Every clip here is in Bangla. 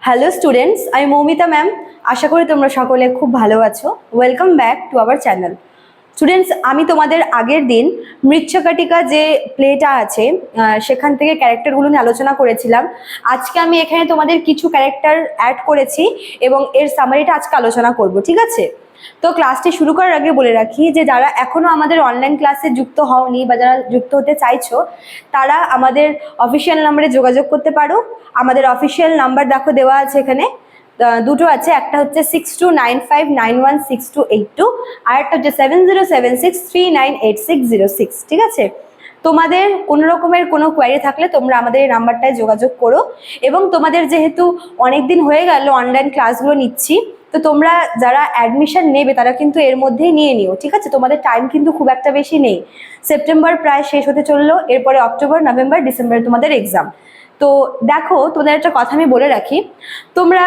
হ্যালো স্টুডেন্টস, আমি মৌমিতা ম্যাম। আশা করি তোমরা সকলে খুব ভালো আছো। Welcome back to our channel. Students, আমি তোমাদের আগের দিন মৃচ্ছকাটিকা যে প্লেটা আছে সেখান থেকে ক্যারেক্টারগুলো নিয়ে আলোচনা করেছিলাম। আজকে আমি এখানে তোমাদের কিছু ক্যারেক্টার অ্যাড করেছি এবং এর সামারিটা আজকে আলোচনা করব, ঠিক আছে? তো ক্লাসটি শুরু করার আগে বলে রাখি যে যারা এখনো আমাদের অনলাইন ক্লাসে যুক্ত হওনি বা যারা যুক্ত হতে চাইছো তারা আমাদের অফিসিয়াল নাম্বারে যোগাযোগ করতে পারো। আমাদের অফিসিয়াল নাম্বার দেখো দেওয়া আছে এখানে, দুটো আছে। একটা হচ্ছে 6295916282, আর একটা হচ্ছে 7076398606, ঠিক আছে? তোমাদের কোনো রকমের কোনো কোয়ারি থাকলে তোমরা আমাদের এই নাম্বারটায় যোগাযোগ করো। এবং তোমাদের যেহেতু অনেক দিন হয়ে গেল অনলাইন ক্লাসগুলো নিচ্ছি, তো তোমরা যারা অ্যাডমিশন নেবে তারা কিন্তু এর মধ্যেই নিয়ে নিও, ঠিক আছে? তোমাদের টাইম কিন্তু খুব একটা বেশি নেই। সেপ্টেম্বর প্রায় শেষ হতে চললো, এরপরে অক্টোবর, নভেম্বর, ডিসেম্বরে তোমাদের এক্সাম। তো দেখো, তোমাদের একটা কথা আমি বলে রাখি, তোমরা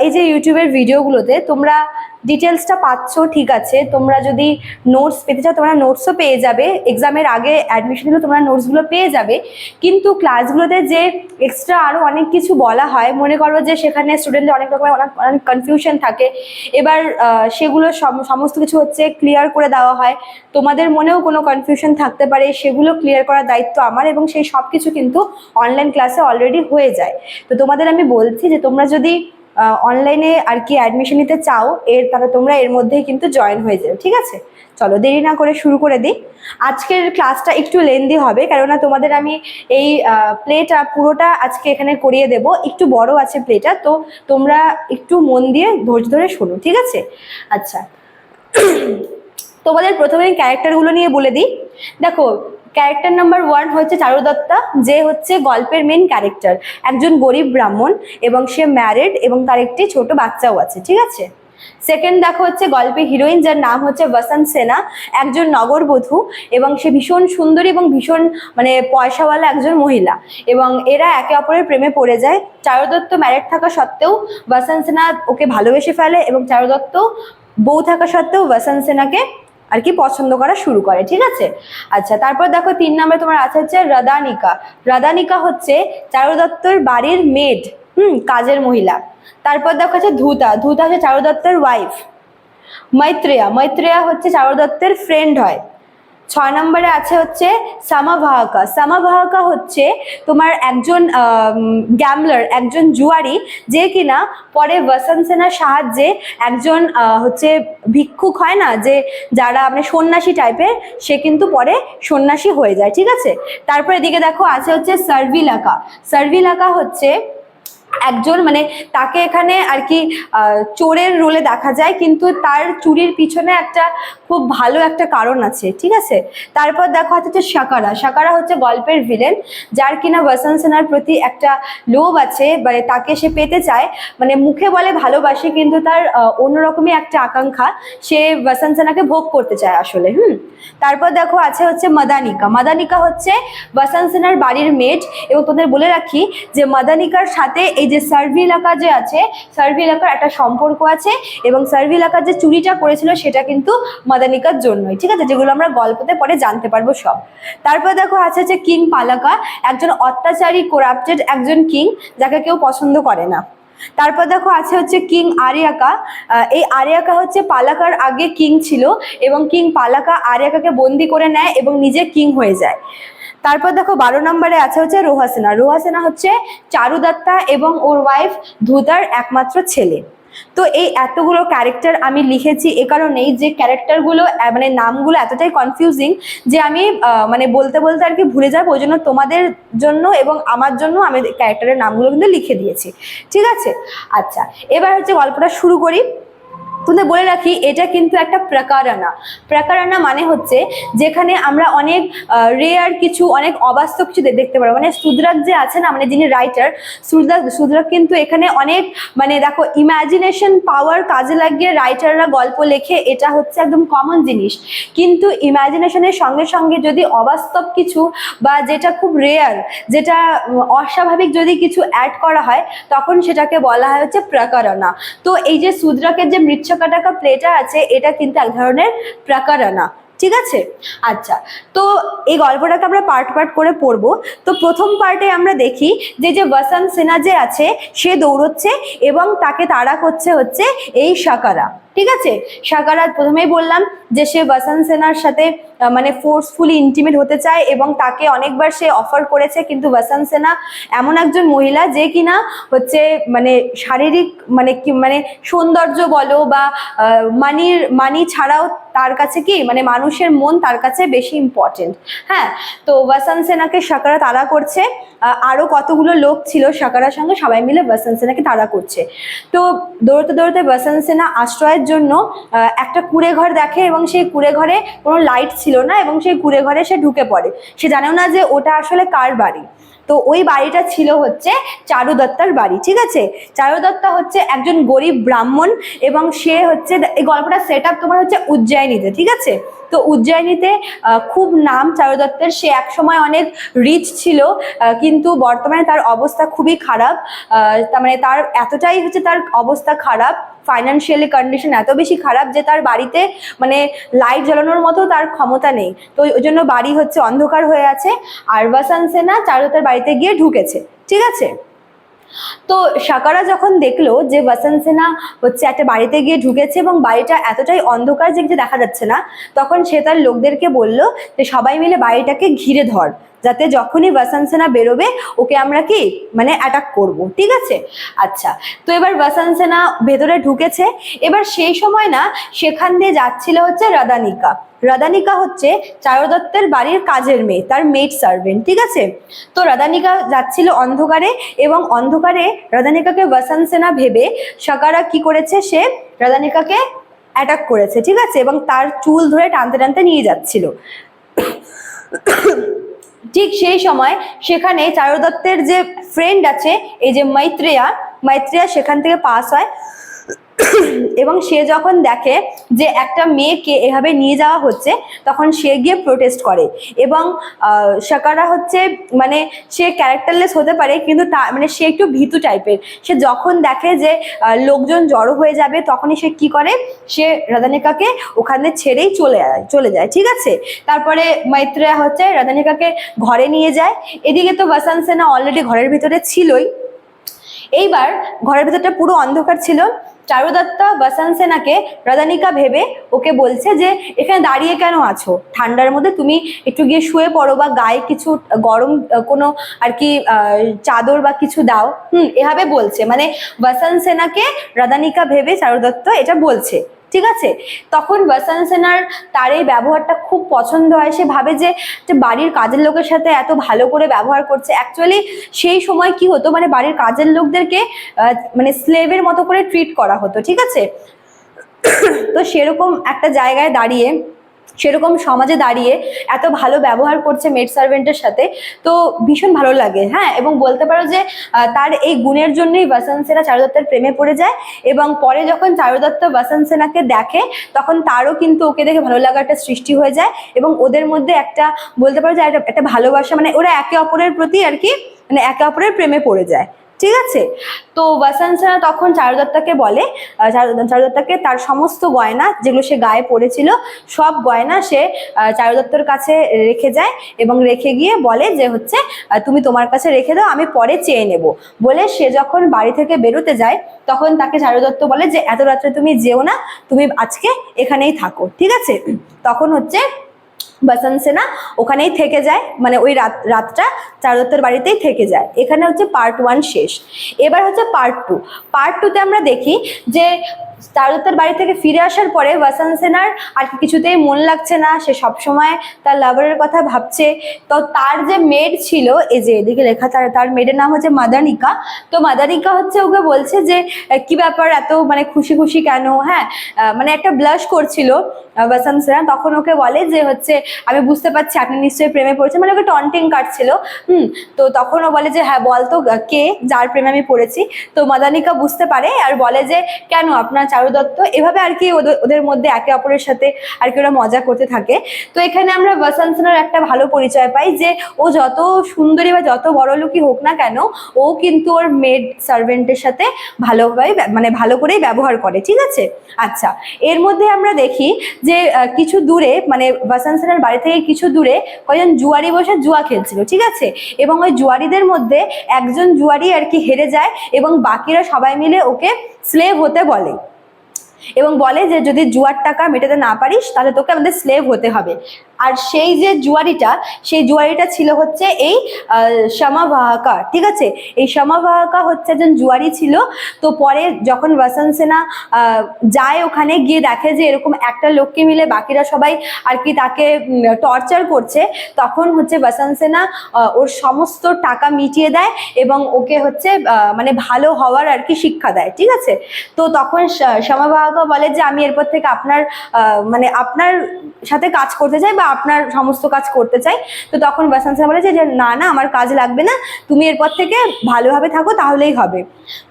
এই যে ইউটিউবের ভিডিওগুলোতে তোমরা ডিটেলসটা পাচ্ছ, ঠিক আছে? তোমরা যদি নোটস পেতে চাও তোমরা নোটসও পেয়ে যাবে, এক্সামের আগে অ্যাডমিশন হলে তোমরা নোটসগুলো পেয়ে যাবে। কিন্তু ক্লাসগুলোতে যে এক্সট্রা আরও অনেক কিছু বলা হয়, মনে করো যে সেখানে স্টুডেন্টদের অনেক রকমের অনেক কনফিউশন থাকে, এবার সেগুলো সমস্ত কিছু হচ্ছে ক্লিয়ার করে দেওয়া হয়। তোমাদের মনেও কোনো কনফিউশন থাকতে পারে, সেগুলো ক্লিয়ার করার দায়িত্ব আমার, এবং সেই সব কিছু কিন্তু অনলাইন ক্লাসে অলরেডি হয়ে যায়। তো তোমাদের আমি বলছি যে তোমরা যদি অনলাইনে আর কি অ্যাডমিশন নিতে চাও তাহলে তোমরা এর মধ্যেই কিন্তু জয়েন হয়ে যাবে, ঠিক আছে? চলো দেরি না করে শুরু করে দিই। আজকের ক্লাসটা একটু লেন্দি হবে, কেননা তোমাদের আমি এই প্লেটা পুরোটা আজকে এখানে করিয়ে দেব। একটু বড় আছে প্লেটা, তো তোমরা একটু মন দিয়ে ধৈর্য ধরে শোনো, ঠিক আছে? আচ্ছা, তোমাদের প্রথমে ক্যারেক্টারগুলো নিয়ে বলে দিই। দেখো, ক্যারেক্টার নাম্বার 1 হচ্ছে চারুদত্তা, যে হচ্ছে গল্পের মেন ক্যারেক্টার। একজন গরিব ব্রাহ্মণ এবং সে ম্যারিড এবং তার একটি ছোট বাচ্চাও আছে, ঠিক আছে? সেকেন্ড দেখো হচ্ছে গল্পের হিরোইন, যার নাম হচ্ছে বসন্ত সেনা, একজন নগরবধূ এবং সে ভীষণ সুন্দরী এবং ভীষণ পয়সাওয়ালা একজন মহিলা, এবং এরা একে অপরের প্রেমে পড়ে যায়। চারুদত্ত ম্যারিড থাকা সত্ত্বেও বসন্ত সেনা ওকে ভালোবেসে ফেলে, এবং চারুদত্ত বউ থাকা সত্ত্বেও বসন্ত সেনাকে আর কি পছন্দ করা শুরু করে, ঠিক আছে? আচ্ছা, তারপর দেখো 3 নম্বরে তোমার আছে হচ্ছে রাধানিকা। রাধানিকা হচ্ছে চারুদত্তর বাড়ির মেড, কাজের মহিলা। তারপর দেখো হচ্ছে ধূতা। ধূতা হচ্ছে চারুদত্তের ওয়াইফ। মৈত্রেয়া। মৈত্রেয়া হচ্ছে চারুদত্তের ফ্রেন্ড হয়। 6 নম্বরে আছে হচ্ছে সামাভাহাকা। সামাভাহাকা হচ্ছে তোমার একজন গ্যামলার, একজন জুয়ারি, যে কিনা পরে বসন্ত সেনার সাহায্যে একজন হচ্ছে ভিক্ষুক হয় না, যে যারা সন্ন্যাসী টাইপের, সে কিন্তু পরে সন্ন্যাসী হয়ে যায়, ঠিক আছে? তারপরে এদিকে দেখো আছে হচ্ছে সার্ভিলাকা। সার্ভিলাকা হচ্ছে একজন তাকে এখানে আর কি চোরের রোলে দেখা যায়, কিন্তু তার চুরির পিছনে একটা খুব ভালো একটা কারণ আছে, ঠিক আছে? তারপর দেখো হচ্ছে সাকারা। সাকারা হচ্ছে গল্পের ভিলেন, যার কিনা বসন্ত সেনার প্রতি একটা লোভ আছে, তাকে সে পেতে চায়, মুখে বলে ভালোবাসে, কিন্তু তার অন্যরকমই একটা আকাঙ্ক্ষা, সে বসন্ত সেনাকে ভোগ করতে চায় আসলে। তারপর দেখো আছে হচ্ছে মাদানিকা। মাদানিকা হচ্ছে বসন্ত সেনার বাড়ির মেড, এবং তোদের বলে রাখি যে মাদানিকার সাথে এই যে সার্ভিলাকা যে আছে, সার্ভিলাকার একটা সম্পর্ক আছে, এবং সার্ভিলাকা যে চুরিটা করেছিল সেটা কিন্তু মাদানিকার জন্যই, ঠিক আছে? যেগুলো আমরা গল্পতে পরে জানতে পারবো সব। তারপর দেখো আছে যে কিং পালাকা, একজন অত্যাচারী করাপ্টেড একজন কিং, যাকে কেউ পছন্দ করে না। তারপর দেখো আছে হচ্ছে কিং আরিয়াকা। এই আরিয়াকা হচ্ছে পালাকার আগে কিং ছিল, এবং কিং পালাকা আরিয়াকাকে বন্দি করে নেয় এবং নিজে কিং হয়ে যায়। তারপর দেখো 12 নম্বরে আছে হচ্ছে রোহাসেনা। রোহাসেনা হচ্ছে চারুদত্তা এবং ওর ওয়াইফ ধূতার একমাত্র ছেলে। তো এই এতগুলো ক্যারেক্টার আমি লিখেছি এ কারণেই যে ক্যারেক্টারগুলো নামগুলো এতটাই কনফিউজিং যে আমি বলতে বলতে আর কি ভুলে যাবো, ওই জন্য তোমাদের জন্য এবং আমার জন্য আমি ক্যারেক্টারের নামগুলো কিন্তু লিখে দিয়েছি, ঠিক আছে? আচ্ছা, এবার হচ্ছে গল্পটা শুরু করি। তোমাদের বলে রাখি, এটা কিন্তু একটা প্রকারানা। প্রকারানা মানে হচ্ছে যেখানে আমরা অনেক রেয়ার কিছু, অনেক অবাস্তব কিছু দেখতে পারবো। সুদ্রাক যে আছে না, যিনি রাইটার, সুদ্রাক কিন্তু এখানে অনেক দেখো ইমাজিনেশন পাওয়ার কাজে লাগিয়ে রাইটাররা গল্প লেখে, এটা হচ্ছে একদম কমন জিনিস। কিন্তু ইমাজিনেশনের সঙ্গে সঙ্গে যদি অবাস্তব কিছু বা যেটা খুব রেয়ার, যেটা অস্বাভাবিক যদি কিছু অ্যাড করা হয়, তখন সেটাকে বলা হয় হচ্ছে প্রকারানা। তো এই যে সুদ্রাকের যে মৃচ্ছকাটিকা প্লেটা আছে, এটা কিন্তু এক ধরনের প্রকারানা, ঠিক আছে। আচ্ছা, তো এই গল্পটাকে আমরা পার্ট পার্ট করে পড়বো। তো প্রথম পার্টে আমরা দেখি যে যে বসন্ত সিনহা যে আছে সে দৌড়চ্ছে এবং তাকে তাড়া করছে হচ্ছে এই সাকারা। ঠিক আছে, সাকারা প্রথমেই বললাম যে সে বসন্ত সিনহার সাথে মানে ফোর্সফুলি ইন্টিমেট হতে চায় এবং তাকে অনেকবার সে অফার করেছে, কিন্তু বসন্ত সিনহা এমন একজন মহিলা যে কিনা হচ্ছে মানে শারীরিক মানে কি মানে সৌন্দর্য বলো বা মানি ছাড়াও তার কাছে কি মানে মানুষের মন তার কাছে বেশি ইম্পর্টেন্ট। হ্যাঁ, তো বসন্ত সিনহাকে সাকারা তাড়া করছে, আরো কতগুলো লোক ছিল সাকারার সঙ্গে, সবাই মিলে বসন্ত সিনহাকে তাড়া করছে। তো দৌড়তে দৌড়তে বসন্ত সিনহা আশ্রয়ের জন্য একটা কুঁড়ে ঘর দেখে এবং সেই কুঁড়ে ঘরে কোনো লাইট ছিল না এবং সেই কুঁড়ে ঘরে সে ঢুকে পড়ে। সে জানেও না যে ওটা আসলে কার বাড়ি। তো ওই বাড়িটা ছিল হচ্ছে চারু দত্তার বাড়ি। ঠিক আছে, চারু দত্তা হচ্ছে একজন গরিব ব্রাহ্মণ এবং সে হচ্ছে এই গল্পটা সেট আপ তোমার হচ্ছে উজ্জয়িনীতে। ঠিক আছে, তো উজ্জয়িনীতে খুব নাম চারু দত্তের। সে একসময় অনেক রিচ ছিল, কিন্তু বর্তমানে তার অবস্থা খুবই খারাপ। তার মানে তার এতটাই হচ্ছে তার অবস্থা খারাপ, ফাইন্যান্সিয়ালি কন্ডিশন এত বেশি খারাপ যে তার বাড়িতে মানে লাইট জ্বালানোর মতো তার ক্ষমতা নেই। তো ওই জন্য বাড়ি হচ্ছে অন্ধকার হয়ে আছে। আর বসন্ত সিনহা চারু দত্তার বাড়িতে গিয়ে ঢুকেছে। ঠিক আছে, তো সাকারা যখন দেখলো যে বসন্ত সিনহা হচ্ছে একটা বাড়িতে গিয়ে ঢুকেছে এবং বাড়িটা এতটাই অন্ধকার যে কিছু দেখা যাচ্ছে না, তখন সে তার লোকদেরকে বলল যে সবাই মিলে বাড়িটাকে ঘিরে ধর, যাতে যখনই বসন্ত সিনহা বেরোবে ওকে আমরা কি মানে অ্যাটাক করব। ঠিক আছে। আচ্ছা, তো এবার বসন্ত সিনহা ভেতরে ঢুকেছে। এবার সেই সময় না সেখান দিয়ে যাচ্ছিল হচ্ছে রাদানিকা। রাদানিকা হচ্ছে চারু দত্তের বাড়ির কাজের মেয়ে, তার মেড সার্ভেন্ট। ঠিক আছে, তো রাদানিকা যাচ্ছিল অন্ধকারে এবং অন্ধকারে রাদানিকাকে বসন্ত সিনহা ভেবে সাকারা কি করেছে, সে রাদানিকাকে অ্যাটাক করেছে। ঠিক আছে, এবং তার চুল ধরে টানতে টানতে নিয়ে যাচ্ছিল। ঠিক সেই সময় সেখানে চারু দত্তের যে ফ্রেন্ড আছে এই যে মৈত্রেয়া সেখান থেকে পাস হয় এবং সে যখন দেখে যে একটা মেয়েকে এভাবে নিয়ে যাওয়া হচ্ছে তখন সে গিয়ে প্রোটেস্ট করে। এবং সাকারা হচ্ছে মানে সে ক্যারেক্টারলেস হতে পারে, কিন্তু মানে সে একটু ভীতু টাইপের। সে যখন দেখে যে লোকজন জড়ো হয়ে যাবে তখনই সে কি করে, সে রাদানিকাকে ওখানে ছেড়েই চলে যায়। ঠিক আছে, তারপরে মৈত্রেয়া হচ্ছে রাদানিকাকে ঘরে নিয়ে যায়। এদিকে তো বসন্ত সিনহা অলরেডি ঘরের ভিতরে ছিলই। এইবার ঘরের ভিতরটা পুরো অন্ধকার ছিল। চারু দত্তা বসন্ত সিনহাকে রাদানিকা ভেবে ওকে বলছে যে এখানে দাঁড়িয়ে কেন আছো, ঠান্ডার মধ্যে তুমি একটু গিয়ে শুয়ে পড়ো বা গায়ে কিছু গরম কোনো আর কি চাদর বা কিছু দাও। এভাবে বলছে, মানে বসন্ত সিনহাকে রাদানিকা ভেবে চারু দত্ত এটা বলছে। ঠিক আছে, তখন বসন্ত সিনহার তার এই ব্যবহারটা খুব পছন্দ হয়। সে ভাবে যে বাড়ির কাজের লোকের সাথে এত ভালো করে ব্যবহার করছে। অ্যাকচুয়ালি সেই সময় কি হতো, মানে বাড়ির কাজের লোকদেরকে মানে স্লেভের মতো করে ট্রিট করা হতো। ঠিক আছে, তো সেরকম একটা জায়গায় দাঁড়িয়ে, সেরকম সমাজে দাঁড়িয়ে এত ভালো ব্যবহার করছে মেড সার্ভেন্টের সাথে, তো ভীষণ ভালো লাগে। হ্যাঁ, এবং বলতে পারো যে তার এই গুণের জন্যই বসন্ত সিনহা চারু দত্তের প্রেমে পড়ে যায়। এবং পরে যখন চারু দত্ত বসন্ত সিনহাকে দেখে তখন তারও কিন্তু ওকে দেখে ভালো লাগাটা সৃষ্টি হয়ে যায় এবং ওদের মধ্যে একটা বলতে পারো যে একটা ভালোবাসা, মানে ওরা একে অপরের প্রতি আর কি মানে একে অপরের প্রেমে পড়ে যায়। ঠিক আছে, তো বসন্ত সিনহা তখন চারু দত্তাকে বলে, চারু দত্তাকে তার সমস্ত গয়না যেগুলো সে গায়ে পড়েছিল সব গয়না সে চারু দত্তর কাছে রেখে যায় এবং রেখে গিয়ে বলে যে হচ্ছে তুমি তোমার কাছে রেখে দাও, আমি পরে চেয়ে নেব। বলে সে যখন বাড়ি থেকে বেরোতে যায় তখন তাকে চারু দত্ত বলে যে এত রাত্রে তুমি যেও না, তুমি আজকে এখানেই থাকো। ঠিক আছে, তখন হচ্ছে বসন্ত সিনহা ওখানেই থেকে যায়, মানে ওই রাতটা চারু দত্তের বাড়িতেই থেকে যায়। এখানে হচ্ছে পার্ট 1 শেষ। এবার হচ্ছে পার্ট টুতে আমরা দেখি যে চারু দত্তের বাড়ি থেকে ফিরে আসার পরে বসন্ত সিনহার আর কিছুতেই মন লাগছে না, সে সবসময় তার লাভারের কথা ভাবছে। তো তার যে মেড ছিল, এই যে এদিকে লেখা, তার মেডের নাম হচ্ছে মাদানিকা। তো মাদানিকা হচ্ছে ওকে বলছে যে কি ব্যাপার এত মানে খুশি খুশি কেন। হ্যাঁ, মানে একটা ব্লাশ করছিল বসন্ত সিনহা। তখন ওকে বলে যে হচ্ছে আমি বুঝতে পারছি আপনি নিশ্চয়ই প্রেমে পড়েছেন, মানে ওকে টন্টিং কাটছিল। তো তখন ও বলে যে হ্যাঁ বলতো কে যার প্রেমে আমি পড়েছি। তো মাদানিকা বুঝতে পারে আর বলে যে কেন আপনার চারু দত্ত, এভাবে আর কি ওদের মধ্যে একে অপরের সাথে আর কি ওরা মজা করতে থাকে। তো এখানে আমরা বসন্ত সেনার একটা ভালো পরিচয় পাই যে ও যত সুন্দরী বা যত বড়লোকই হোক না কেন, ও কিন্তু ওর মেড সার্ভেন্টের সাথে ভালোভাবে মানে ভালো করেই ব্যবহার করে, ঠিক আছে। আচ্ছা, এর মধ্যে আমরা দেখি যে কিছু দূরে মানে বসন্ত সেনার বাড়ি থেকে কিছু দূরে কয়েকজন জুয়ারি বসে জুয়া খেলছিল, ঠিক আছে। এবং ওই জুয়ারিদের মধ্যে একজন জুয়ারি আর কি হেরে যায় এবং বাকিরা সবাই মিলে ওকে স্লেভ হতে বলে এবং বলে যে যদি জুয়ার টাকা মেটাতে না পারিস তাহলে তোকে আমাদের স্লেভ হতে হবে। আর সেই যে জুয়ারিটা, সেই জুয়ারিটা ছিল হচ্ছে এই শ্যামাবাহকা, ঠিক আছে। এই শ্যামাবাহকা হচ্ছে একজন জুয়ারি ছিল। তো পরে যখন বসন্ত সেনা যায় ওখানে, গিয়ে দেখে যে এরকম একটা লোককে মিলে বাকিরা সবাই আর কি তাকে টর্চার করছে, তখন হচ্ছে বসন্ত সেনা ওর সমস্ত টাকা মিটিয়ে দেয় এবং ওকে হচ্ছে মানে ভালো হওয়ার আর কি শিক্ষা দেয়, ঠিক আছে। তো তখন শ্যামাবাহকা বলে যে আমি এরপর থেকে আপনার মানে আপনার সাথে কাজ করতে চাই বা আপনার সমস্ত কাজ করতে চাই। তো তখন বসন্ত সেনা বলে যে না না, আমার কাজ লাগবে না, তুমি এরপর থেকে ভালোভাবে থাকো তাহলেই হবে।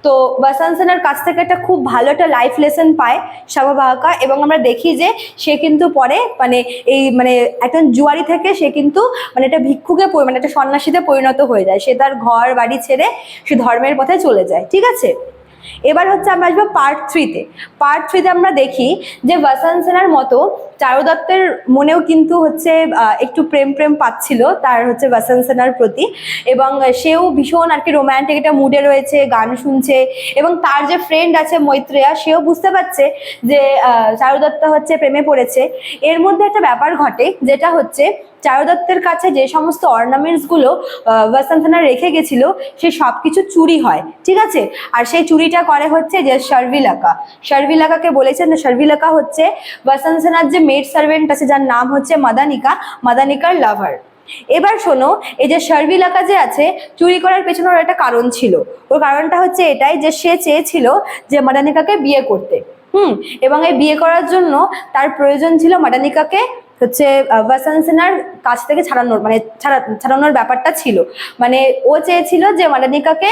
তো বসন্ত সেনার কাছ থেকে একটা খুব ভালো একটা লাইফ লেসন পায় শ্যামাবাহকা, এবং আমরা দেখি যে সে কিন্তু পরে মানে এই মানে একজন জুয়ারি থেকে সে কিন্তু মানে একটা ভিক্ষুকে মানে একটা সন্ন্যাসীতে পরিণত হয়ে যায়। সে তার ঘর বাড়ি ছেড়ে সে ধর্মের পথে চলে যায়, ঠিক আছে। এবার হচ্ছে আমরা আসবো পার্ট 3-তে। পার্ট 3-তে আমরা দেখি যে বসন্ত সেনার মতো চারু দত্তের মনেও কিন্তু হচ্ছে একটু প্রেম প্রেম পাচ্ছিল তার হচ্ছে বসন্ত সেনার প্রতি, এবং সেও ভীষণ আর কি রোম্যান্টিক একটা মুডে রয়েছে, গান শুনছে, এবং তার যে ফ্রেন্ড আছে মৈত্রেয়া, সেও বুঝতে পারছে যে চারু দত্ত হচ্ছে প্রেমে পড়েছে। এর মধ্যে একটা ব্যাপার ঘটে, যেটা হচ্ছে চারু দত্তের কাছে যে সমস্ত অর্নামেন্টসগুলো বসন্ত সেনা রেখে গেছিল সে সব কিছু চুরি হয়, ঠিক আছে। আর সেই চুরিটা করে হচ্ছে যে শর্ভিলাকা। শর্ভিলাকাকে বলেছেন, শর্ভিলাকা হচ্ছে বসন্ত সেনার যে মেড সার্ভেন্ট আছে যার নাম হচ্ছে মাদানিকা, মাদানিকার লাভার। এবার শোনো, এই যে শর্ভিলাকা যে আছে, চুরি করার পেছনে ওর একটা কারণ ছিল। ওর কারণটা হচ্ছে এটাই যে সে চেয়েছিল যে মাদানিকাকে বিয়ে করতে, এবং এই বিয়ে করার জন্য তার প্রয়োজন ছিল মাদানিকাকে হচ্ছে বসন্ত সেনার কাছ থেকে ছাড়ানোর, মানে ছাড়ানোর ব্যাপারটা ছিল। মানে ও চেয়েছিল যে মাদানিকাকে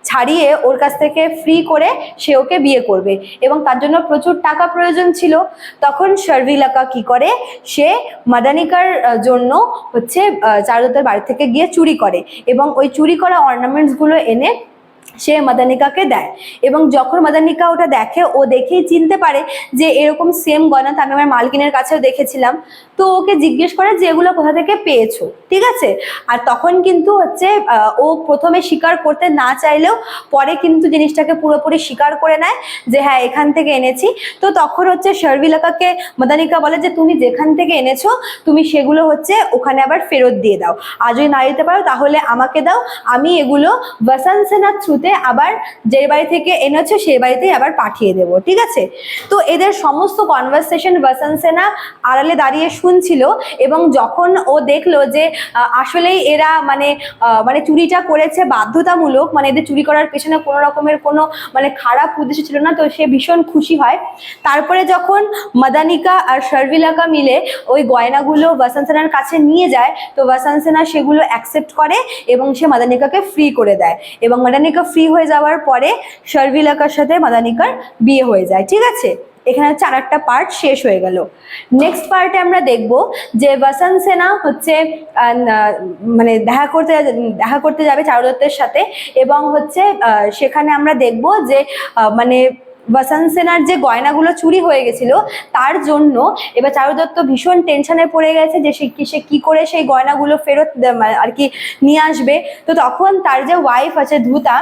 ছাড়িয়ে ওর কাছ থেকে ফ্রি করে সে ওকে বিয়ে করবে, এবং তার জন্য প্রচুর টাকা প্রয়োজন ছিল। তখন শর্ভিলাকা কি করে, সে মাদানিকার জন্য হচ্ছে চারু দত্তের বাড়ি থেকে গিয়ে চুরি করে, এবং ওই চুরি করা অর্নামেন্টসগুলো এনে সে মাদানিকাকে দেয়। এবং যখন মাদানিকা ওটা দেখে, ও দেখেই চিনতে পারে যে এরকম সেম গয়না তো আমি আমার মালকিনের কাছেও দেখেছিলাম। তো ওকে জিজ্ঞেস করে যে এগুলো কোথা থেকে পেয়েছো, ঠিক আছে। আর তখন কিন্তু হচ্ছে ও প্রথমে স্বীকার করতে না চাইলেও পরে কিন্তু জিনিসটাকে পুরোপুরি স্বীকার করে নেয় যে হ্যাঁ এখান থেকে এনেছি। তো তখন হচ্ছে শর্ভিলাকাকে মাদানিকা বলে যে তুমি যেখান থেকে এনেছো তুমি সেগুলো হচ্ছে ওখানে আবার ফেরত দিয়ে দাও, আর যদি না দিতে পারো তাহলে আমাকে দাও, আমি এগুলো বসন্ত সেনার থ্রুতে আবার যে বাড়ি থেকে এনেছো সেই বাড়িতেই আবার পাঠিয়ে দেবো, ঠিক আছে। তো এদের সমস্ত কনভারসেশন বসন্ত সেনা আড়ালে দাঁড়িয়ে শুনছিল, এবং যখন ও দেখলো যে আসলেই এরা মানে মানে চুরিটা করেছে বাধ্যতামূলক, মানে এদের চুরি করার পেছনে কোনো রকমের কোনো মানে খারাপ উদ্দেশ্য ছিল না, তো সে ভীষণ খুশি হয়। তারপরে যখন মাদানিকা আর শর্ভিলাকা মিলে ওই গয়নাগুলো বসন্ত সেনার কাছে নিয়ে যায়, তো বসন্ত সেনা সেগুলো অ্যাকসেপ্ট করে এবং সে মাদানিকাকে ফ্রি করে দেয়, এবং মাদানিকা ফ্রি হয়ে যাওয়ার পরে শর্ভিলাকার সাথে মাদানিকার বিয়ে হয়ে যায়, ঠিক আছে। এখানে হচ্ছে আর একটা পার্ট শেষ হয়ে গেল। নেক্সট পার্টে আমরা দেখব যে বসন্ত সেনা হচ্ছে মানে দেখা করতে যাবে চারু দত্তের সাথে, এবং হচ্ছে সেখানে আমরা দেখব যে মানে বসন্ত সেনার যে গয়নাগুলো চুরি হয়ে গেছিল তার জন্য এবার চারু দত্ত ভীষণ টেনশনে পড়ে গেছে যে সে কি করে সেই গয়নাগুলো ফেরত আর কি নিয়ে আসবে। তো তখন তার যে ওয়াইফ আছে ধূতা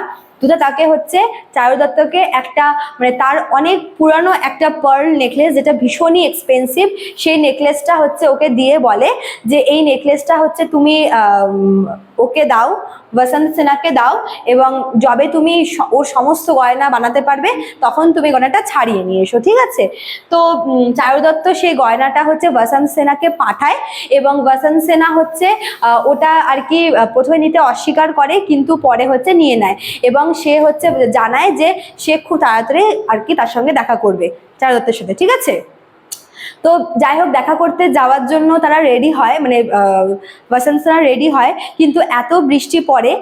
তাকে হচ্ছে চারু দত্তকে একটা মানে তার অনেক পুরানো একটা পার্ল নেকলেস, যেটা ভীষণই এক্সপেন্সিভ, সেই নেকলেসটা হচ্ছে ওকে দিয়ে বলে যে এই নেকলেসটা হচ্ছে তুমি ওকে দাও, বসন্ত সেনাকে দাও, এবং যবে তুমি ওর সমস্ত গয়না বানাতে পারবে তখন তুমি গয়নাটা ছাড়িয়ে নিয়ে এসো, ঠিক আছে। তো চারু দত্ত সেই গয়নাটা হচ্ছে বসন্ত সেনাকে পাঠায়, এবং বসন্ত সেনা হচ্ছে ওটা আর কি প্রথমে নিতে অস্বীকার করে, কিন্তু পরে হচ্ছে নিয়ে নেয়, এবং সে হচ্ছে জানায় যে সে খুব তাড়াতাড়ি আর কি তার সঙ্গে দেখা করবে চারু দত্তের সাথে, ঠিক আছে। তো যাই হোক, দেখা করতে যাওয়ার জন্য তারা রেডি হয়, মানে বসন্ত সেনা রেডি হয়, কিন্তু এত বৃষ্টি পড়ে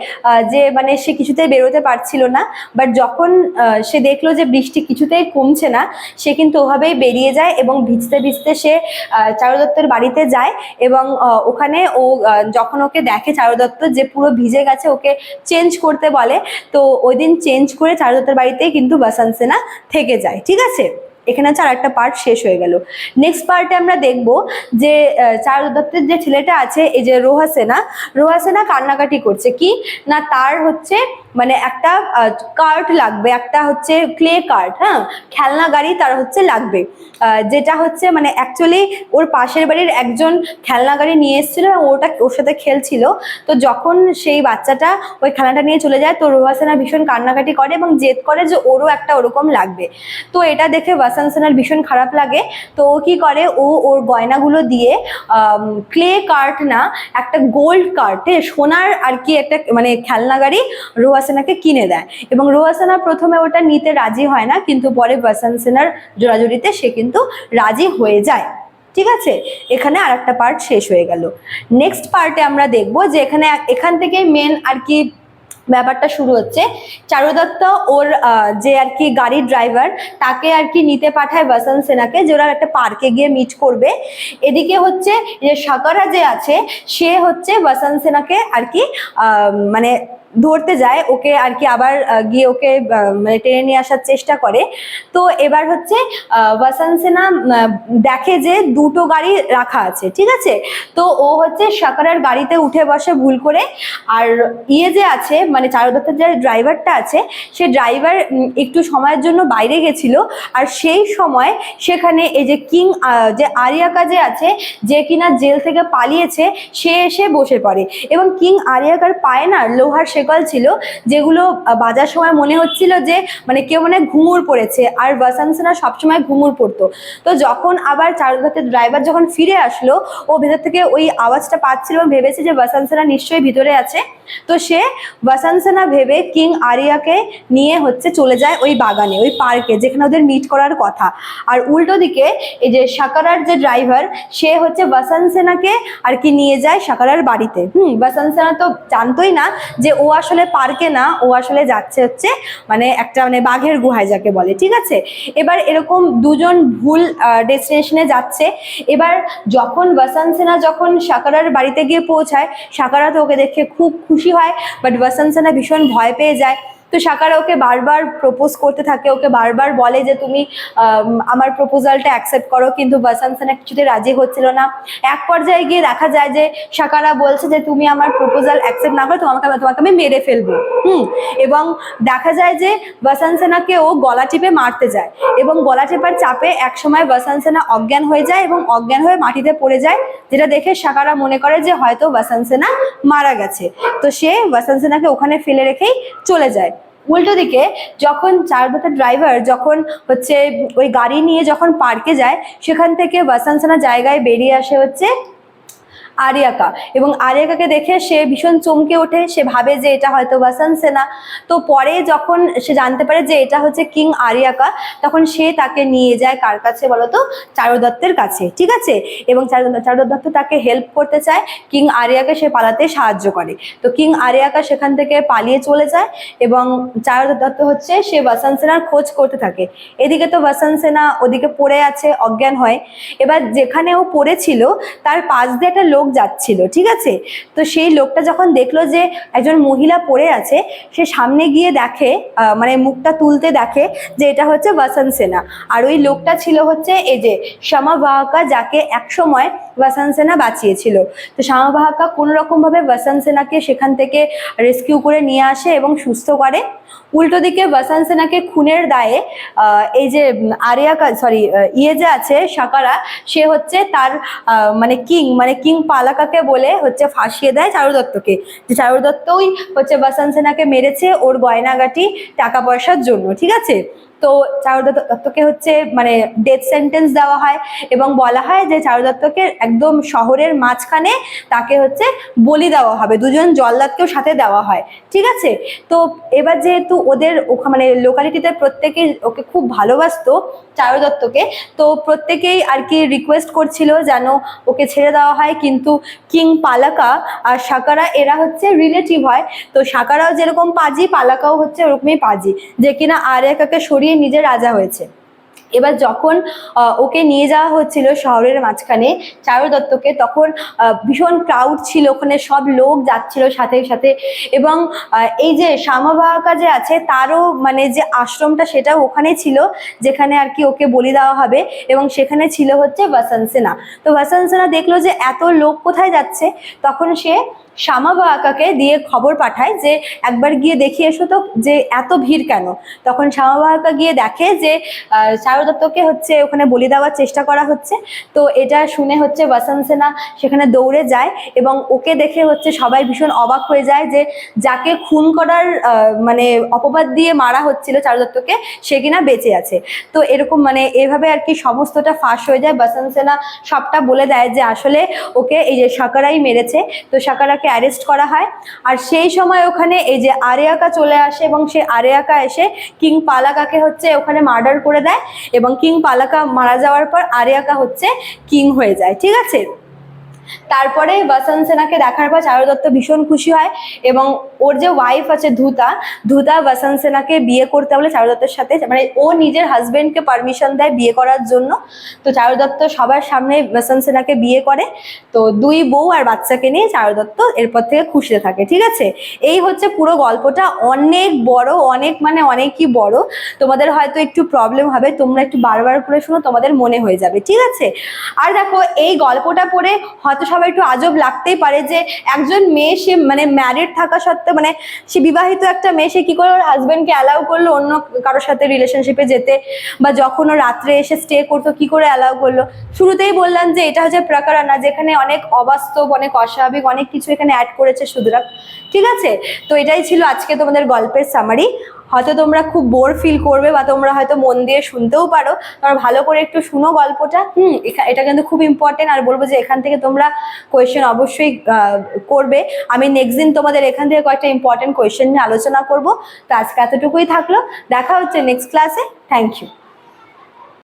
যে মানে সে কিছুতেই বেরোতে পারছিল না। বাট যখন সে দেখলো যে বৃষ্টি কিছুতেই কমছে না, সে কিন্তু ওভাবেই বেরিয়ে যায় এবং ভিজতে ভিজতে সে চারু দত্তের বাড়িতে যায়। এবং ওখানে ও যখন ওকে দেখে চারু দত্ত যে পুরো ভিজে গেছে, ওকে চেঞ্জ করতে বলে। তো ওই দিন চেঞ্জ করে চারু দত্তের বাড়িতেই কিন্তু বসন্ত সেনা থেকে যায়। ঠিক আছে, এখানে হচ্ছে আর একটা পার্ট শেষ হয়ে গেল। নেক্সট পার্টে আমরা দেখব যে চারু দত্তের যে ছেলেটা আছে, এই যে রোহা সেনা কান্নাকাটি করছে। কি না, তার হচ্ছে মানে একটা কার্ট লাগবে, একটা হচ্ছে ক্লে কার্ট, হ্যাঁ, খেলনা গাড়ি তার হচ্ছে লাগবে, যেটা হচ্ছে মানে অ্যাকচুয়ালি ওর পাশের বাড়ির একজন খেলনা গাড়ি নিয়ে এসেছিল এবং ওর সাথে খেলছিল। তো যখন সেই বাচ্চাটা ওই খেলনাটা নিয়ে চলে যায়, তো রোহা সেনা ভীষণ কান্নাকাটি করে এবং জেদ করে যে ওরও একটা ওরকম লাগবে। তো এটা দেখে বসন্ত সেনার ভীষণ খারাপ লাগে। তো ও কি করে, ওর গয়নাগুলো দিয়ে ক্লে কার্ট না, একটা গোল্ড কার্টে সোনার আর কি একটা মানে খেলনা গাড়ি রোহা সেনাকে কিনে দেয়। এবং রোহা সেনা প্রথমে ওটা নিতে রাজি হয় না, কিন্তু পরে বসন্ত সেনার জোরাজুরিতে সে কিন্তু রাজি হয়ে যায়। ঠিক আছে, এখানে আর একটা পার্ট শেষ হয়ে গেল। নেক্সট পার্টে আমরা দেখবো যে এখান থেকে মেন আর কি ব্যাপারটা শুরু হচ্ছে। চারু দত্ত ওর যে আর কি গাড়ির ড্রাইভার, তাকে আর কি নিতে পাঠায় বসন্ত সেনাকে, যে ওরা একটা পার্কে গিয়ে মিট করবে। এদিকে হচ্ছে যে সাকারা যে আছে, সে হচ্ছে বসন্ত সেনাকে আর কি মানে ধরতে যায়, ওকে আর কি আবার গিয়ে ওকে মানে টেনে নিয়ে আসার চেষ্টা করে। তো এবার হচ্ছে বসন্ত সেনা দেখে যে দুটো গাড়ি রাখা আছে। ঠিক আছে, তো ও হচ্ছে সাকারার গাড়িতে উঠে বসে ভুল করে। আর যে আছে মানে চারু দত্তের যে ড্রাইভারটা আছে, সে ড্রাইভার একটু সময়ের জন্য বাইরে গেছিল। আর সেই সময় সেখানে এই যে কিং যে আরিয়াকা যে আছে, যে কিনা জেল থেকে পালিয়েছে, সে এসে বসে পড়ে। এবং কিং আরিয়াকার পায়ে না লোহার শেকল ছিল, যেগুলো বাজার সময় মনে হচ্ছিল যে মানে কেউ মানে ঘুঙুর পড়েছে। আর বসন্ত সেনা সবসময় ঘুঙুর পড়তো। তো যখন আবার চারু দত্তের ড্রাইভার যখন ফিরে আসলো, ও ভেতর থেকে ওই আওয়াজটা পাচ্ছিল এবং ভেবেছে যে বসন্ত সেনা নিশ্চয়ই ভিতরে আছে। তো সে বসন্ত সেনা ভেবে কিং আরিয়াকে নিয়ে হচ্ছে চলে যায় ওই বাগানে, ওই পার্কে যেখানে ওদের মিট করার কথা। আর উল্টো দিকে এই যে সাকারার যে ড্রাইভার, সে হচ্ছে বসন্ত সেনাকে আর কি নিয়ে যায় সাকারার বাড়িতে। বসন্ত সেনা তো জানতোই না যে ও আসলে পার্কে না, ও আসলে যাচ্ছে হচ্ছে মানে একটা মানে বাঘের গুহায় যাকে বলে। ঠিক আছে, এবার এরকম দুজন ভুল ডেস্টিনেশনে যাচ্ছে। এবার যখন বসন্ত সেনা যখন সাকারার বাড়িতে গিয়ে পৌঁছায়, সাকারা তো ওকে দেখে খুব খুশি হয়, বাট বসন্ত সেনা ভীষণ ভয় পেয়ে যায়। তো সাকারা ওকে বারবার প্রপোজ করতে থাকে, ওকে বারবার বলে যে তুমি আমার প্রপোজালটা অ্যাকসেপ্ট করো, কিন্তু বসন্ত সেনা কিছুতে রাজি হচ্ছিল না। এক পর্যায়ে গিয়ে দেখা যায় যে সাকারা বলছে যে তুমি আমার প্রপোজাল অ্যাকসেপ্ট না করো, তোমাকে আমি মেরে ফেলবো। এবং দেখা যায় যে বসন্ত সেনাকে ও গলা টিপে মারতে যায়, এবং গলা টেপার চাপে একসময় বসন্ত সেনা অজ্ঞান হয়ে যায় এবং অজ্ঞান হয়ে মাটিতে পড়ে যায়, যেটা দেখে সাকারা মনে করে যে হয়তো বসন্ত সেনা মারা গেছে। তো সে বসন্ত সেনাকে ওখানে ফেলে রেখেই চলে যায়। উল্টো দিকে যখন চারু দত্তের ড্রাইভার যখন হচ্ছে ওই গাড়ি নিয়ে যখন পার্কে যায়, সেখান থেকে বসন্ত সেনা জায়গায় বেরিয়ে আসে হচ্ছে আরিয়াকা, এবং আরিয়াকাকে দেখে সে ভীষণ চমকে ওঠে। সে ভাবে যে এটা হয়তো বসন্ত সেনা। তো পরে যখন সে জানতে পারে যে এটা হচ্ছে কিং আরিয়াকা, তখন সে তাকে নিয়ে যায় কার কাছে বলতো, চারু দত্তের কাছে। ঠিক আছে, এবং চারু দত্ত তাকে হেল্প করতে চায়, কিং আরিয়াকে সে পালাতে সাহায্য করে। তো কিং আরিয়াকা সেখান থেকে পালিয়ে চলে যায় এবং চারু দত্ত হচ্ছে সে বসন্ত সেনার খোঁজ করতে থাকে। এদিকে তো বসন্ত সেনা ওদিকে পড়ে আছে, অজ্ঞান হয়। এবার যেখানে ও পড়েছিল তার পাশ দিয়ে একটা লোক যাচ্ছিল। ঠিক আছে, তো সেই লোকটা যখন দেখলো যে একজন মহিলা পড়ে আছে, সে সামনে গিয়ে দেখে মানে মুখটা তুলতে দেখে যে এটা হচ্ছে বসন্ত সেনা। আর ওই লোকটা ছিল হচ্ছে এই যে শ্যামাবাহকা, যাকে একসময় বসন্ত সেনা বাঁচিয়েছিল। তো শ্যামাবাহকা কোনো রকম ভাবে বসন্ত সেনাকে সেখান থেকে রেস্কিউ করে নিয়ে আসে এবং সুস্থ করে। উল্টো দিকে বসন্ত সেনাকে খুনের দায়ে এই যে আরিয়াকা যে আছে সাকারা, সে হচ্ছে তার মানে কিং পালাকাকে বলে হচ্ছে ফাঁসিয়ে দেয় চারু দত্তকে, যে চারু দত্তই হচ্ছে বসন্ত সেনাকে মেরেছে ওর গয়নাগাটি টাকা পয়সার জন্য। ঠিক আছে, তো চারুদত্ত দত্তকে হচ্ছে মানে ডেথ সেন্টেন্স দেওয়া হয় এবং বলা হয় যে চারুদত্তকে একদম শহরের মাঝখানে তাকে হচ্ছে বলি দেওয়া হবে, দুজন জল্লাদকেও সাথে দেওয়া হয়, ঠিক আছে। তো এবার যেহেতু ওদের মানে লোকালিটিতে প্রত্যেকে ওকে খুব ভালোবাসতো চারুদত্তকে, তো প্রত্যেকেই আর কি রিকোয়েস্ট করছিল যেন ওকে ছেড়ে দেওয়া হয়, কিন্তু কিং পালাকা আর সাকারা এরা হচ্ছে রিলেটিভ হয়, তো সাকারাও যেরকম পাজি পালাকাও হচ্ছে ওরকমই পাজি, যে কিনা আর্য়াকাকে সরিয়ে নিজে রাজা হয়েছে। এবার যখন ওকে নিয়ে যাওয়া হচ্ছিল শহরের মাঝখানে চারুদত্তকে, তখন ভীষণ ক্রাউড ছিল ওখানে, সব লোক যাচ্ছিল সাথে সাথে, এবং এই যে শ্যামাবাহকা যে আছে তারও মানে যে আশ্রমটা সেটাও ওখানে ছিল যেখানে আর কি ওকে বলি দেওয়া হবে, এবং সেখানে ছিল হচ্ছে বসন্ত সেনা। তো বসন্ত সেনা দেখলো যে এত লোক কোথায় যাচ্ছে, তখন সে শ্যামাবাহকাকে দিয়ে খবর পাঠায় যে একবার গিয়ে দেখে এসো তো যে এত ভিড় কেন। তখন শ্যামাবাহকা গিয়ে দেখে যে চারুদত্তকে হচ্ছে ওখানে বলি দেওয়ার চেষ্টা করা হচ্ছে। তো এটা শুনে হচ্ছে বসন্ত সেনা সেখানে দৌড়ে যায় এবং ওকে দেখে হচ্ছে সবাই ভীষণ অবাক হয়ে যায় যে যাকে খুন করার মানে অপবাদ দিয়ে মারা হচ্ছিল চারুদত্তকে, সে কিনা বেঁচে আছে। তো এরকম মানে এভাবে আর কি সমস্তটা ফাঁস হয়ে যায়। বসন্ত সেনা সবটা বলে দেয় যে আসলে ওকে এই যে সাকারাই মেরেছে। তো সাকারাকে অ্যারেস্ট করা হয়, আর সেই সময় ওখানে এই যে আর্য়াকা চলে আসে এবং সে আর্য়াকা এসে কিং পালাকাকে হচ্ছে ওখানে মার্ডার করে দেয়, এবং কিং পালাকা মারা যাওয়ার পর আর্য়াকা হচ্ছে কিং হয়ে যায়, ঠিক আছে। তারপরে বসন্ত সেনাকে দেখার পর চারুদত্ত ভীষণ খুশি হয় এবং ওর যে ওয়াইফ আছে ধুতা, ধুতা বসন্ত সেনাকে বিয়ে করতে বলে চারুদত্তের সাথে, মানে ও নিজের হাজবেন্ডকে পারমিশন দেয় বিয়ে করার জন্য। তো চারুদত্ত সবার সামনে বসন্ত সেনাকে বিয়ে করে। তো দুই বউ আর বাচ্চাকে নিয়ে চারুদত্ত এরপর থেকে খুশিতে থাকে, ঠিক আছে। এই হচ্ছে পুরো গল্পটা, অনেক বড়, অনেক মানে অনেকই বড়। তোমাদের হয়তো একটু প্রবলেম হবে, তোমরা একটু বারবার করে শুনো, তোমাদের মনে হয়ে যাবে, ঠিক আছে। আর দেখো এই গল্পটা পড়ে হয়তো সবাই একটু আজব লাগতেই পারে যে একজন মেয়ে সে মানে ম্যারিড থাকা সত্ত্বেও, মানে সে বিবাহিত একটা মেয়ে, সে কি করে ওর হাজবেন্ডকে অ্যালাউ করলো অন্য কারোর সাথে রিলেশনশিপে যেতে, বা যখন ও রাত্রে এসে স্টে করতো কি করে অ্যালাউ করলো। শুরুতেই বললাম যে এটা হচ্ছে প্রকারানা, যেখানে অনেক অবাস্তব, অনেক অস্বাভাবিক অনেক কিছু এখানে অ্যাড করেছে সুতরাং, ঠিক আছে। তো এটাই ছিল আজকে তোমাদের গল্পের সামারি। হয়তো তোমরা খুব বোর ফিল করবে বা তোমরা হয়তো মন দিয়ে শুনতেও পারো, তোমরা ভালো করে একটু শুনো গল্পটা। এটা কিন্তু খুব ইম্পর্টেন্ট, আর বলবো যে এখান থেকে তোমরা কোয়েশ্চেন অবশ্যই করবে। আমি নেক্সট দিন তোমাদের এখান থেকে কয়েকটা ইম্পর্টেন্ট কোয়েশ্চেন নিয়ে আলোচনা করবো। তো আজকে এতটুকুই থাকলো, দেখা হচ্ছে নেক্সট ক্লাসে। Thank you.